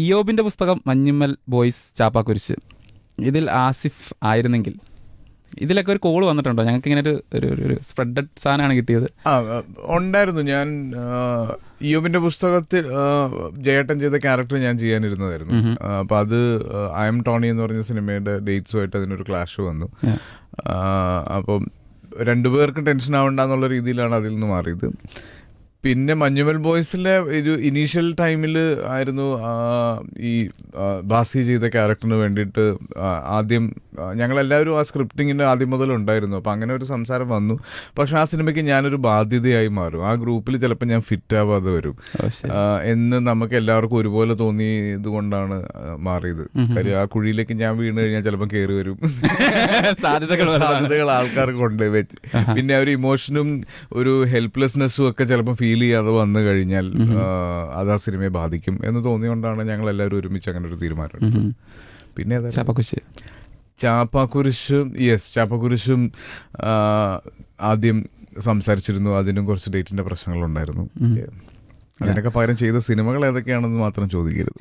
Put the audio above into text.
ഇയോബിന്റെ പുസ്തകം മഞ്ഞുമ്മൽ ബോയ്സ് ചാപ്പാക്കുരിശ്, ഇതിൽ ആസിഫ് ആയിരുന്നെങ്കിൽ, ഇതിലൊക്കെ ഒരു കോള് വന്നിട്ടുണ്ടോ? ഞങ്ങൾക്ക് ഇങ്ങനെ ഒരു സ്പ്രെഡഡ് സാധനമാണ് കിട്ടിയത്. ഉണ്ടായിരുന്നു. ഞാൻ ഇയോബിന്റെ പുസ്തകത്തിൽ ജയേട്ടൻ ചെയ്ത ക്യാരക്ടർ ഞാൻ ചെയ്യാനിരുന്നതായിരുന്നു. അപ്പൊ അത് ഐ എം ടോണി എന്ന് പറഞ്ഞ സിനിമയുടെ ഡേറ്റ്സുമായിട്ട് അതിനൊരു ക്ലാഷ് വന്നു. അപ്പം രണ്ടുപേർക്കും ടെൻഷൻ ആവണ്ടെന്നുള്ള രീതിയിലാണ് അതിൽ നിന്ന് മാറിയത്. പിന്നെ മഞ്ഞുമൽ ബോയ്സിലെ ഒരു ഇനീഷ്യൽ ടൈമിൽ ആയിരുന്നു ഈ ബാസി ചെയ്ത ക്യാരക്ടറിന് വേണ്ടിയിട്ട് ആദ്യം ഞങ്ങളെല്ലാവരും ആ സ്ക്രിപ്റ്റിങ്ങിന് ആദ്യം മുതൽ ഉണ്ടായിരുന്നു. അപ്പം അങ്ങനെ ഒരു സംസാരം വന്നു. പക്ഷെ ആ സിനിമയ്ക്ക് ഞാനൊരു ബാധ്യതയായി മാറും. ആ ഗ്രൂപ്പിൽ ചിലപ്പോൾ ഞാൻ ഫിറ്റ് ആവാതെ വരും എന്ന് നമുക്ക് എല്ലാവർക്കും ഒരുപോലെ തോന്നിയത് കൊണ്ടാണ് മാറിയത്. കാര്യം ആ കുഴിയിലേക്ക് ഞാൻ വീണ് കഴിഞ്ഞാൽ ചിലപ്പോൾ കയറി വരും സാധ്യതകൾ ആൾക്കാർക്ക് കൊണ്ട് വെച്ച്. പിന്നെ ഒരു ഇമോഷനും ഒരു ഹെൽപ്ലെസ്നെസ്സും ഒക്കെ ചിലപ്പോൾ ഫീൽ ചെയ്യാതെ വന്നു കഴിഞ്ഞാൽ അത് ആ സിനിമയെ ബാധിക്കും എന്ന് തോന്നിയോണ്ടാണ് ഞങ്ങൾ എല്ലാവരും ഒരുമിച്ച് അങ്ങനെ ഒരു തീരുമാനം എടുത്തത്. പിന്നെ ചാപ്പാക്കുരിശും ആദ്യം സംസാരിച്ചിരുന്നു. അതിനും കുറച്ച് ഡേറ്റിന്റെ പ്രശ്നങ്ങളുണ്ടായിരുന്നു. അതിനൊക്കെ പകരം ചെയ്ത സിനിമകൾ ഏതൊക്കെയാണെന്ന് മാത്രം ചോദിക്കരുത്.